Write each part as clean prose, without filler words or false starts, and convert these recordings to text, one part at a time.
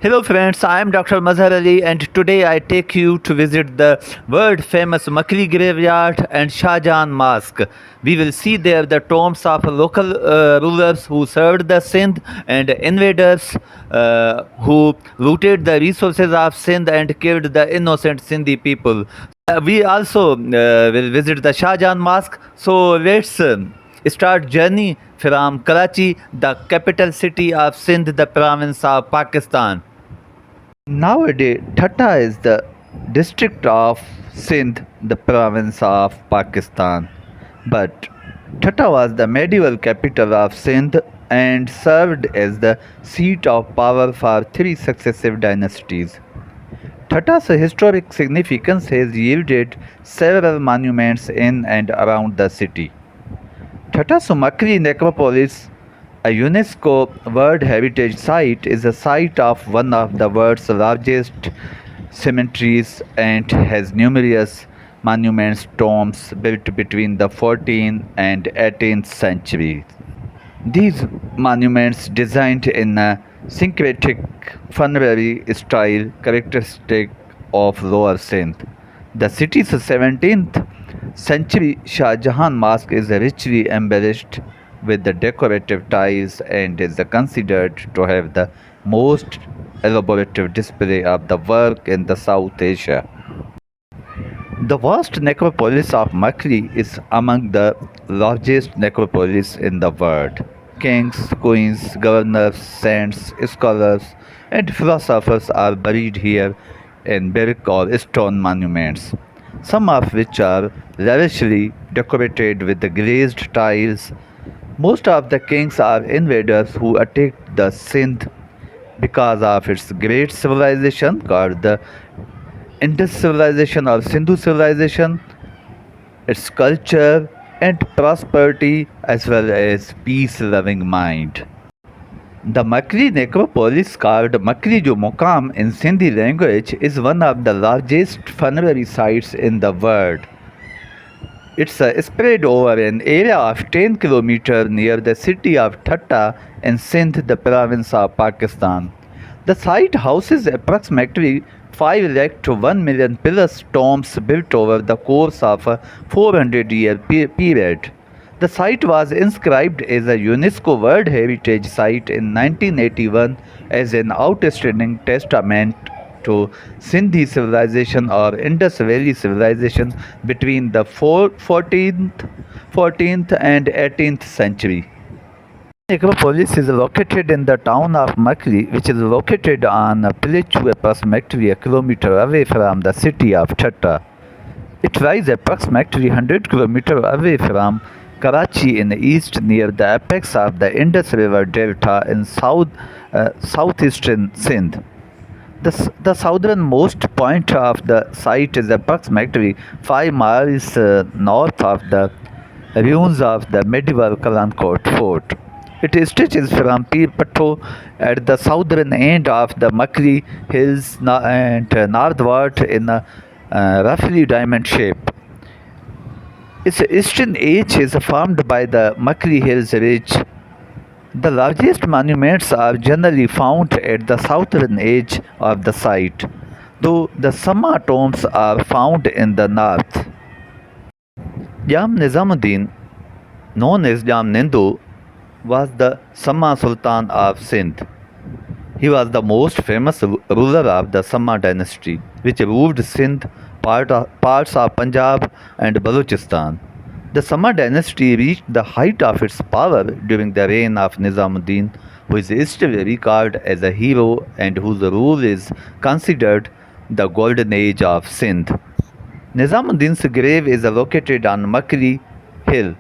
Hello friends, I am Dr. Mazhar Ali and today I take you to visit the world famous Makli graveyard and Shah Jahan Mosque. We will see there the tombs of local rulers who served the Sindh and invaders who looted the resources of Sindh and killed the innocent Sindhi people. We also will visit the Shah Jahan Mosque. So let's start journey from Karachi, the capital city of Sindh, the province of Pakistan. Nowadays, Thatta is the district of Sindh, the province of Pakistan. But Thatta was the medieval capital of Sindh and served as the seat of power for three successive dynasties. Thatta's historic significance has yielded several monuments in and around the city. Thatta's Makli Necropolis, a UNESCO World Heritage Site, is a site of one of the world's largest cemeteries and has numerous monuments tombs built between the 14th and 18th centuries. These monuments, designed in a syncretic funerary style characteristic of Lower Sindh. The city's 17th century Shah Jahan Mosque is richly embellished with the decorative tiles and is considered to have the most elaborate display of the work in the South Asia. The vast necropolis of Makli is among the largest necropolis in the world. Kings, queens, governors, saints, scholars, and philosophers are buried here in brick or stone monuments, some of which are lavishly decorated with the glazed tiles. Most of the kings are invaders who attacked the Sindh because of its great civilization called the Indus civilization or Sindhu civilization, its culture and prosperity as well as peace-loving mind. The Makli Necropolis, called Makli Jo Muqam in Sindhi language, is one of the largest funerary sites in the world. It's spread over an area of 10 km near the city of Thatta in Sindh, the province of Pakistan. The site houses approximately 5 lakh to 1 million plus tombs built over the course of a 400-year period. The site was inscribed as a UNESCO World Heritage Site in 1981 as an outstanding testament to Sindhi civilization or Indus Valley civilization between the 14th and 18th century. Necropolis is located in the town of Makli, which is located on a plateau approximately a kilometer away from the city of Thatta. It lies approximately 100 km away from Karachi in the east near the apex of the Indus River Delta in southeastern Sindh. The southernmost point of the site is approximately 5 miles north of the ruins of the medieval Kalankote fort. It stretches from Pir Patto at the southern end of the Makli Hills and northward in a roughly diamond shape. Its eastern edge is formed by the Makli Hills Ridge. The largest monuments are generally found at the southern edge of the site, though the Sama tombs are found in the north. Jam Nizamuddin, known as Jam Nindu, was the Sama Sultan of Sindh. He was the most famous ruler of the Sama dynasty, which ruled Sindh, parts of Punjab, and Balochistan. The Sama dynasty reached the height of its power during the reign of Nizamuddin, who is still recalled as a hero and whose rule is considered the golden age of Sindh. Nizamuddin's grave is located on Makli Hill.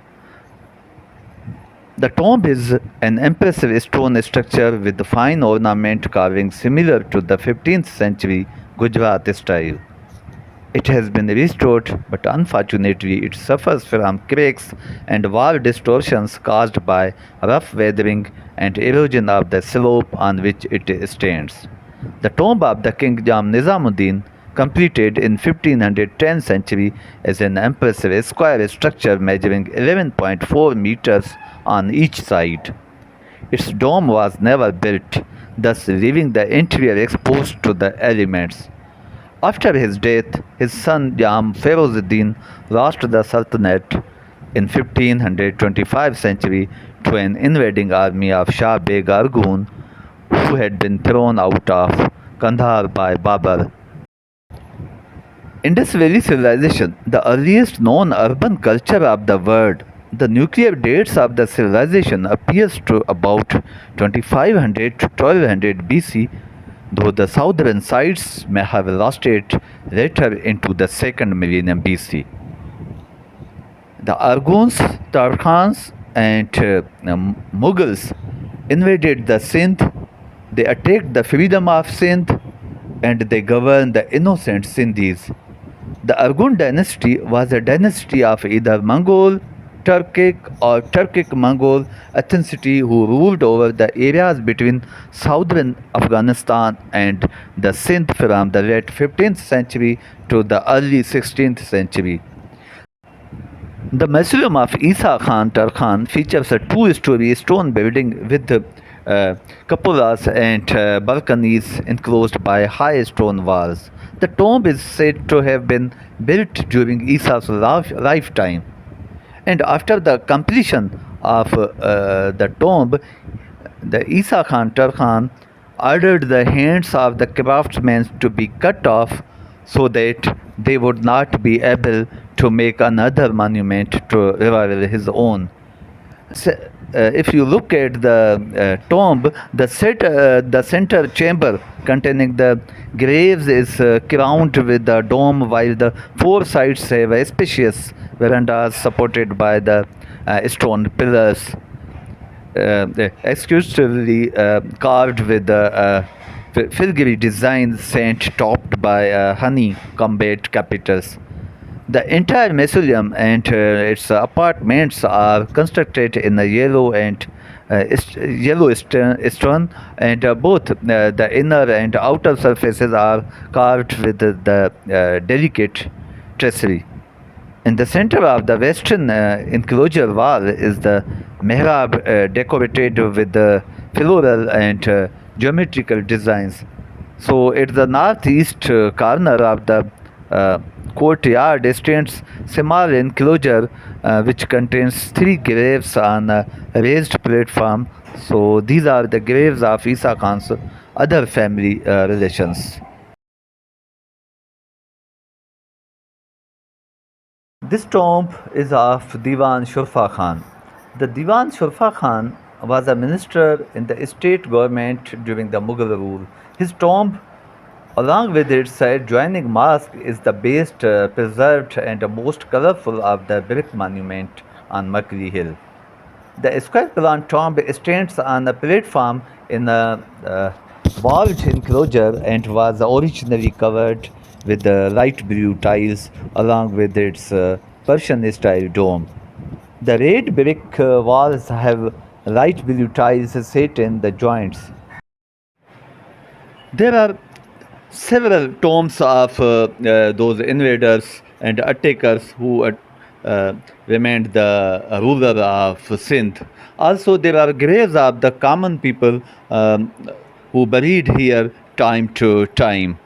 The tomb is an impressive stone structure with fine ornament carving similar to the 15th century Gujarat style. It has been restored, but unfortunately it suffers from cracks and wall distortions caused by rough weathering and erosion of the slope on which it stands. The tomb of the King Jam Nizamuddin, completed in 1510 century, is an impressive square structure measuring 11.4 meters on each side. Its dome was never built. thus leaving the interior exposed to the elements. After his death, his son Jam Ferozuddin lost the Sultanate in 1525 century to an invading army of Shah Beg Argun, who had been thrown out of Kandahar by Babur. Indus Valley Civilization, the earliest known urban culture of the world. The nuclear dates of the civilization appears to about 2500 to 1200 BC, though the southern sites may have lost it later into the second millennium BC. The Arguns, Turkhans, and Mughals invaded the Sindh. They attacked the freedom of Sindh and they governed the innocent Sindhis. The Argun dynasty was a dynasty of either Mongol, Turkic, or Turkic Mongol ethnicity who ruled over the areas between southern Afghanistan and the Sindh from the late 15th century to the early 16th century. The mausoleum of Isa Khan Turkhan features a two-story stone building with cupolas and balconies enclosed by high stone walls. The tomb is said to have been built during Isa's lifetime. And after the completion of the tomb, the Isa Khan Turkhan ordered the hands of the craftsmen to be cut off so that they would not be able to make another monument to rival his own. So, if you look at the tomb, the center chamber containing the graves is crowned with the dome, while the four sides have spacious verandas supported by the stone pillars, exclusively carved with the filigree design saint topped by honey combat capitals. The entire mausoleum and its apartments are constructed in a yellow and yellow stone, and both the inner and outer surfaces are carved with the delicate tracery. In the center of the western enclosure wall is the mihrab decorated with the floral and geometrical designs. So, at the northeast corner of the courtyard stands small enclosure which contains three graves on a raised platform. So, these are the graves of Isa Khan's other family relations. This tomb is of Diwan Shurfa Khan. The Diwan Shurfa Khan was a minister in the state government during the Mughal rule. His tomb, along with its adjoining mosque, is the best preserved and most colorful of the brick monument on Makli Hill. The square plan tomb stands on a platform in a walled enclosure and was originally covered with light blue tiles along with its Persian style dome. The red brick walls have light blue tiles set in the joints. There are several tombs of those invaders and attackers who remained the ruler of Sindh. Also, there are graves of the common people who buried here time to time.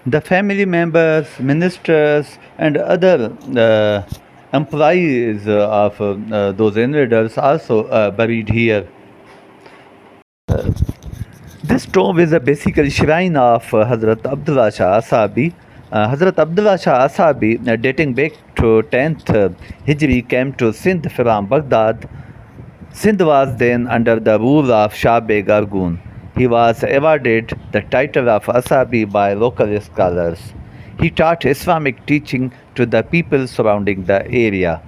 The family members, ministers, and other employees of those invaders also buried here. This tomb is a basically shrine of Hazrat Abdullah Shah Asabi. Hazrat Abdullah Shah Asabi, dating back to 10th Hijri, came to Sindh from Baghdad. Sindh was then under the rule of Shah Beg Argun. He was awarded the title of Asabi by local scholars. He taught Islamic teaching to the people surrounding the area.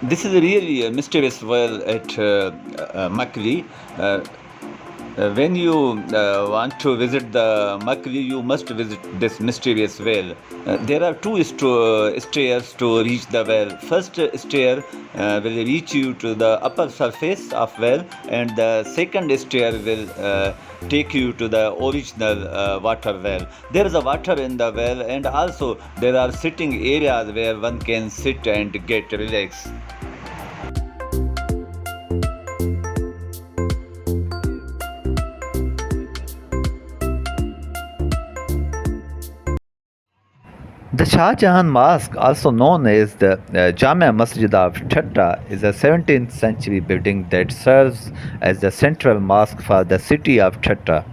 This is really a mysterious well at Makli. When you want to visit the Makli, you must visit this mysterious well. There are two stairs to reach the well. First stair will reach you to the upper surface of well, and the second stair will take you to the original water well. There is a water in the well, and also there are sitting areas where one can sit and get relaxed. The Shah Jahan Mosque, also known as the Jamia Masjid of Thatta, is a 17th century building that serves as the central mosque for the city of Thatta.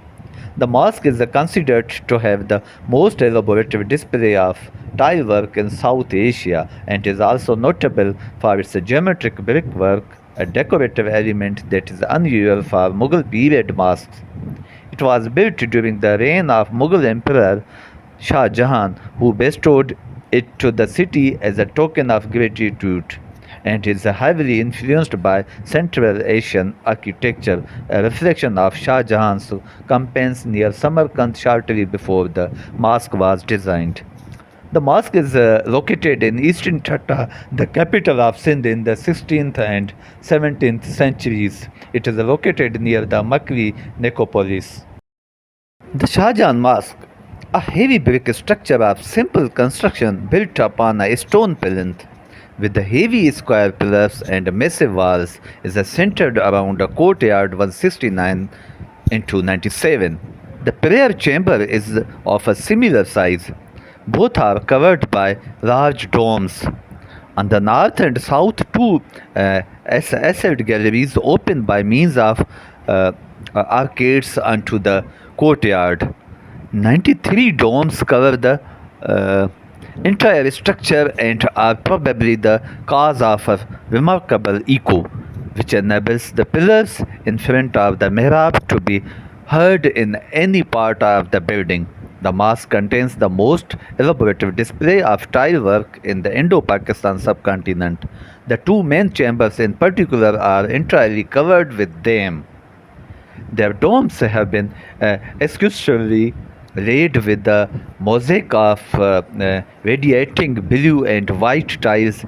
The mosque is considered to have the most elaborate display of tile work in South Asia and is also notable for its geometric brickwork, a decorative element that is unusual for Mughal period mosques. It was built during the reign of Mughal Emperor Shah Jahan, who bestowed it to the city as a token of gratitude, and is heavily influenced by Central Asian architecture, a reflection of Shah Jahan's campaigns near Samarkand shortly before the mosque was designed. The mosque is located in eastern Thatta, the capital of Sindh in the 16th and 17th centuries. It is located near the Makli Necropolis. The Shah Jahan Mosque, a heavy brick structure of simple construction built upon a stone plinth, with the heavy square pillars and massive walls, is centered around a courtyard 169 into 97. The prayer chamber is of a similar size. Both are covered by large domes. On the north and south, two ascent galleries open by means of uh, arcades onto the courtyard. 93 domes cover the uh, entire structure and are probably the cause of a remarkable echo, which enables the pillars in front of the mihrab to be heard in any part of the building. The mosque contains the most elaborate display of tile work in the Indo-Pakistan subcontinent. The two main chambers in particular are entirely covered with them. Their domes have been exquisitely laid with the mosaic of radiating blue and white tiles